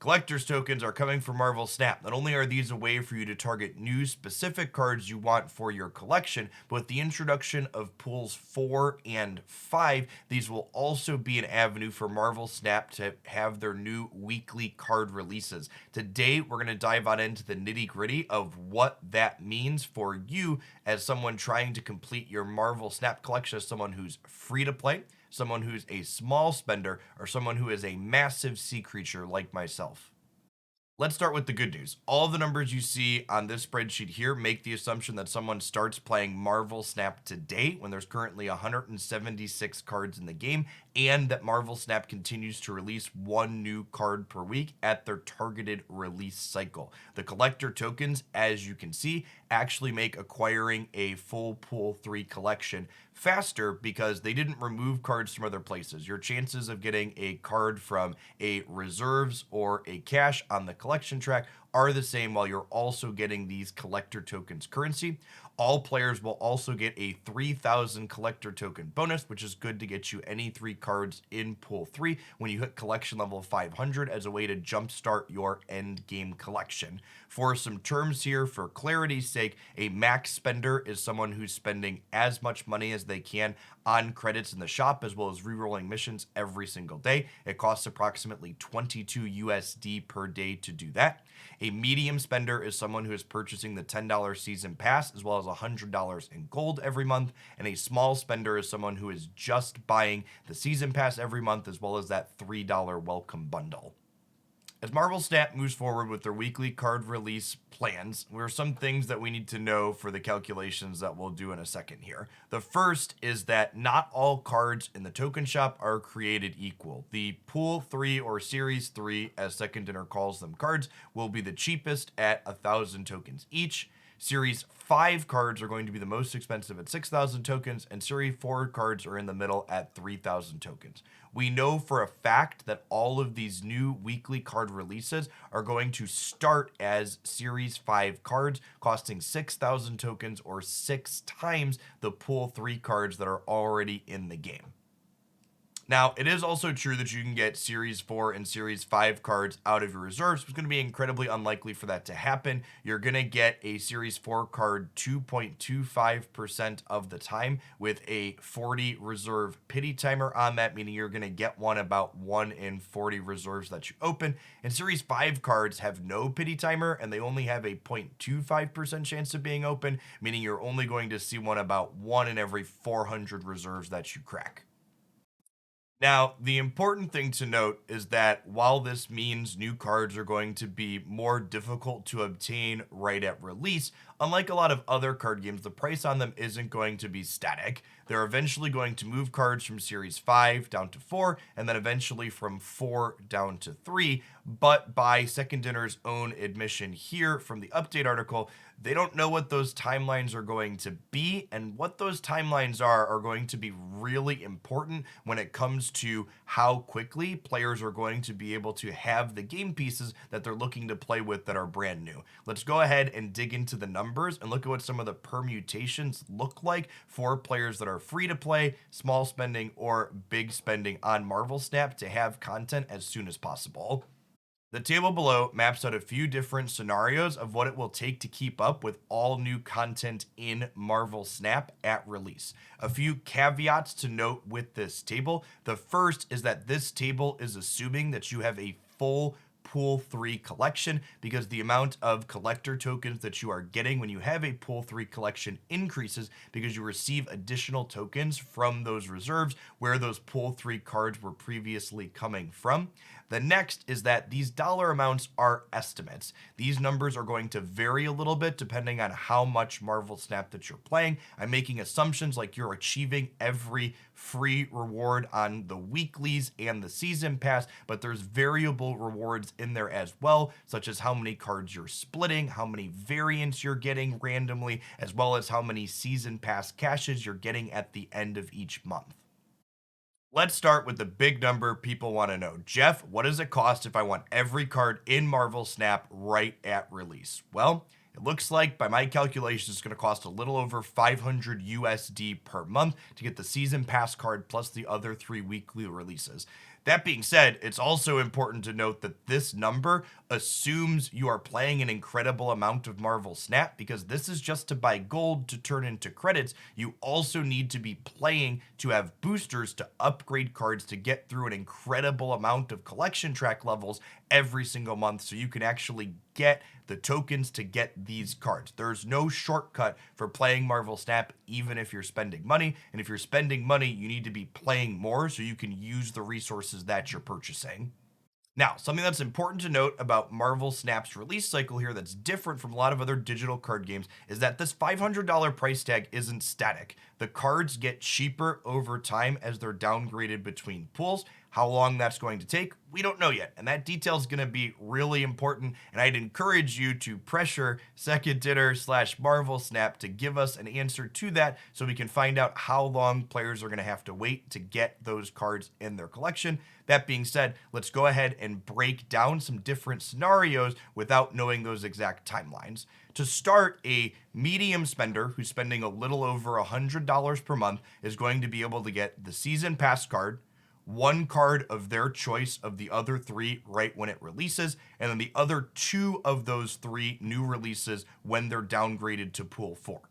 collector's tokens are coming from Marvel Snap. Not only are these a way for you to target new specific cards you want for your collection, but with the introduction of pools 4 and 5, these will also be an avenue for Marvel Snap to have their new weekly card releases. Today, we're going to dive on into the nitty-gritty of what that means for you as someone trying to complete your Marvel Snap collection, as someone who's free to play, someone who's a small spender, or someone who is a massive sea creature like myself. Let's start with the good news. All of the numbers you see on this spreadsheet here make the assumption that someone starts playing Marvel Snap today when there's currently 176 cards in the game, and that Marvel Snap continues to release one new card per week at their targeted release cycle. The collector tokens, as you can see, actually make acquiring a full Pool 3 collection faster because they didn't remove cards from other places. Your chances of getting a card from a reserves or a cache on the collection track are the same, while you're also getting these collector tokens currency. All players will also get a 3,000 collector token bonus, which is good to get you any 3 cards in Pool 3 when you hit collection level 500 as a way to jumpstart your end game collection. For some terms here, for clarity's sake, a max spender is someone who's spending as much money as they can on credits in the shop, as well as rerolling missions every single day. It costs approximately 22 USD per day to do that. A medium spender is someone who is purchasing the $10 season pass as well as $100 in gold every month, and a small spender is someone who is just buying the season pass every month as well as that $3 welcome bundle. As Marvel Snap moves forward with their weekly card release plans, there are some things that we need to know for the calculations that we'll do in a second here. The first is that not all cards in the token shop are created equal. The Pool 3 or Series 3, as Second Dinner calls them, cards will be the cheapest at 1,000 tokens each. Series 5 cards are going to be the most expensive at 6,000 tokens, and Series 4 cards are in the middle at 3,000 tokens. We know for a fact that all of these new weekly card releases are going to start as Series 5 cards, costing 6,000 tokens or 6 times the Pool 3 cards that are already in the game. Now, it is also true that you can get Series 4 and Series 5 cards out of your reserves. It's going to be incredibly unlikely for that to happen. You're going to get a Series 4 card 2.25% of the time with a 40 reserve pity timer on that, meaning you're going to get one about 1 in 40 reserves that you open. And Series 5 cards have no pity timer, and they only have a 0.25% chance of being open, meaning you're only going to see one about 1 in every 400 reserves that you crack. Now, the important thing to note is that while this means new cards are going to be more difficult to obtain right at release, unlike a lot of other card games, the price on them isn't going to be static. They're eventually going to move cards from Series 5 down to 4, and then eventually from 4 down to 3. But by Second Dinner's own admission here from the update article, they don't know what those timelines are going to be, and what those timelines are going to be really important when it comes to how quickly players are going to be able to have the game pieces that they're looking to play with that are brand new. Let's go ahead and dig into the numbers and look at what some of the permutations look like for players that are free to play, small spending, or big spending on Marvel Snap to have content as soon as possible. The table below maps out a few different scenarios of what it will take to keep up with all new content in Marvel Snap at release. A few caveats to note with this table. The first is that this table is assuming that you have a full Pool 3 collection, because the amount of collector tokens that you are getting when you have a Pool 3 collection increases because you receive additional tokens from those reserves where those Pool 3 cards were previously coming from. The next is that these dollar amounts are estimates. These numbers are going to vary a little bit depending on how much Marvel Snap that you're playing. I'm making assumptions like you're achieving every free reward on the weeklies and the season pass, but there's variable rewards in there as well, such as how many cards you're splitting, how many variants you're getting randomly, as well as how many season pass caches you're getting at the end of each month. Let's start with the big number people want to know. Jeff, what does it cost if I want every card in Marvel Snap right at release? Well, it looks like by my calculations, it's going to cost a little over 500 USD per month to get the season pass card plus the other 3 weekly releases. That being said, it's also important to note that this number assumes you are playing an incredible amount of Marvel Snap, because this is just to buy gold to turn into credits. You also need to be playing to have boosters to upgrade cards to get through an incredible amount of collection track levels every single month, so you can actually get the tokens to get these cards. There's no shortcut for playing Marvel Snap, even if you're spending money. And if you're spending money, you need to be playing more so you can use the resources that you're purchasing. Now, something that's important to note about Marvel Snap's release cycle here that's different from a lot of other digital card games is that this $500 price tag isn't static. The cards get cheaper over time as they're downgraded between pools. How long that's going to take, we don't know yet. And that detail is going to be really important. And I'd encourage you to pressure Second Dinner / Marvel Snap to give us an answer to that so we can find out how long players are going to have to wait to get those cards in their collection. That being said, let's go ahead and break down some different scenarios without knowing those exact timelines. To start, a medium spender who's spending a little over $100 per month is going to be able to get the season pass card, one card of their choice of the other three right when it releases, and then the other two of those three new releases when they're downgraded to pool 4.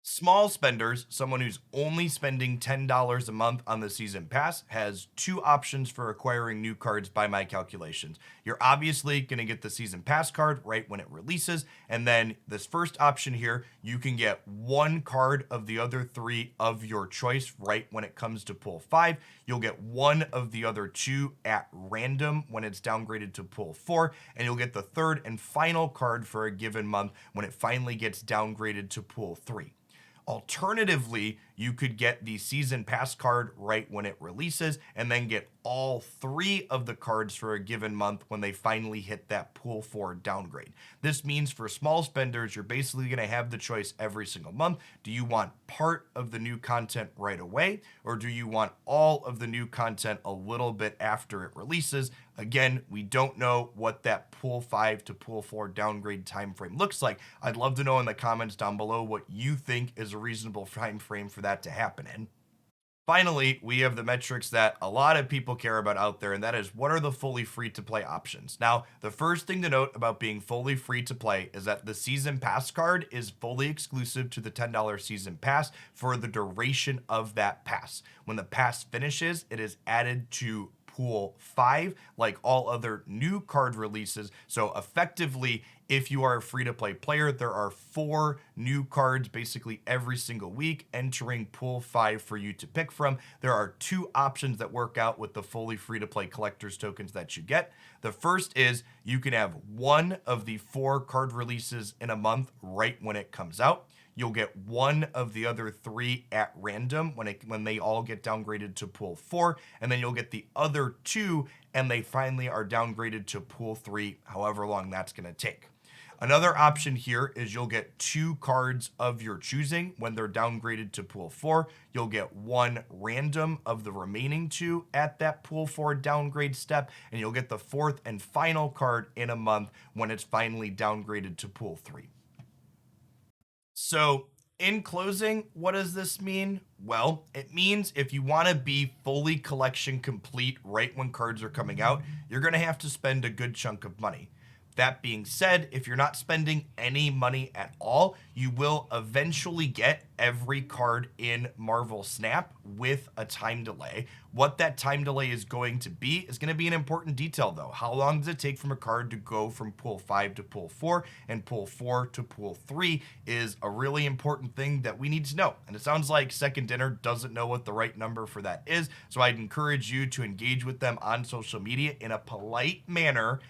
Small spenders, someone who's only spending $10 a month on the season pass, has two options for acquiring new cards by my calculations. You're obviously going to get the season pass card right when it releases, and then this first option here, you can get one card of the other three of your choice right when it comes to pool 5. You'll get one of the other two at random when it's downgraded to pool 4, and you'll get the third and final card for a given month when it finally gets downgraded to pool 3. Alternatively, you could get the season pass card right when it releases and then get all three of the cards for a given month when they finally hit that pool 4 downgrade. This means for small spenders, you're basically going to have the choice every single month. Do you want part of the new content right away, or do you want all of the new content a little bit after it releases? Again, we don't know what that pool 5 to pool 4 downgrade time frame looks like. I'd love to know in the comments down below what you think is a reasonable time frame for that to happen in. Finally, we have the metrics that a lot of people care about out there, and that is, what are the fully free-to-play options? Now, the first thing to note about being fully free-to-play is that the Season Pass card is fully exclusive to the $10 Season Pass for the duration of that pass. When the pass finishes, it is added to Pool 5 like all other new card releases. So effectively, if you are a free-to-play player, there are 4 new cards basically every single week entering Pool 5 for you to pick from. There are 2 options that work out with the fully free-to-play collector's tokens that you get. The first is you can have one of the 4 card releases in a month right when it comes out. You'll get one of the other 3 at random when they all get downgraded to pool 4, and then you'll get the other 2 and they finally are downgraded to pool 3, however long that's going to take. Another option here is you'll get 2 cards of your choosing when they're downgraded to pool 4. You'll get 1 random of the remaining 2 at that pool 4 downgrade step, and you'll get the 4th and final card in a month when it's finally downgraded to pool 3. So, in closing, what does this mean? Well, it means if you want to be fully collection complete right when cards are coming out, you're going to have to spend a good chunk of money. That being said, if you're not spending any money at all, you will eventually get every card in Marvel Snap with a time delay. What that time delay is going to be an important detail though. How long does it take from a card to go from pool 5 to pool 4 and pool 4 to pool 3 is a really important thing that we need to know. And it sounds like Second Dinner doesn't know what the right number for that is. So I'd encourage you to engage with them on social media in a polite manner,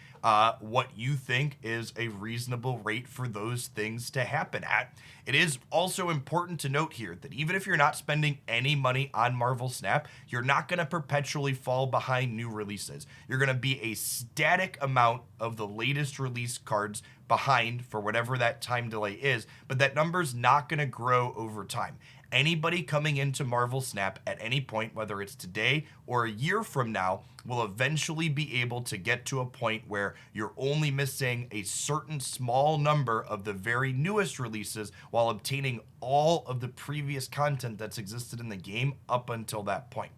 what you think is a reasonable rate for those things to happen at. It is also important to note here that even if you're not spending any money on Marvel Snap, you're not going to perpetually fall behind new releases. You're going to be a static amount of the latest release cards behind for whatever that time delay is, but that number's not going to grow over time. Anybody coming into Marvel Snap at any point, whether it's today or a year from now, will eventually be able to get to a point where you're only missing a certain small number of the very newest releases while obtaining all of the previous content that's existed in the game up until that point.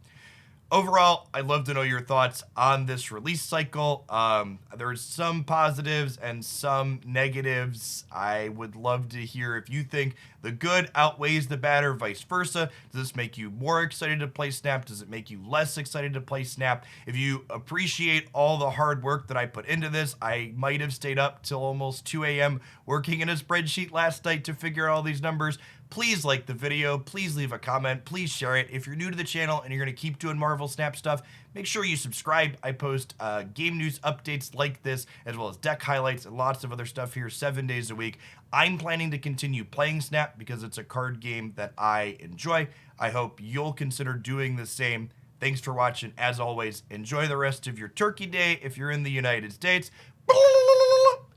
Overall, I'd love to know your thoughts on this release cycle. There's some positives and some negatives. I would love to hear if you think the good outweighs the bad or vice versa. Does this make you more excited to play Snap? Does it make you less excited to play Snap? If you appreciate all the hard work that I put into this, I might have stayed up till almost 2 a.m. working in a spreadsheet last night to figure out all these numbers. Please like the video, please leave a comment, please share it. If you're new to the channel and you're going to keep doing Marvel Snap stuff, make sure you subscribe. I post game news updates like this, as well as deck highlights and lots of other stuff here 7 days a week. I'm planning to continue playing Snap because it's a card game that I enjoy. I hope you'll consider doing the same. Thanks for watching. As always, enjoy the rest of your Turkey Day if you're in the United States.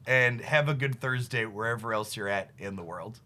And have a good Thursday wherever else you're at in the world.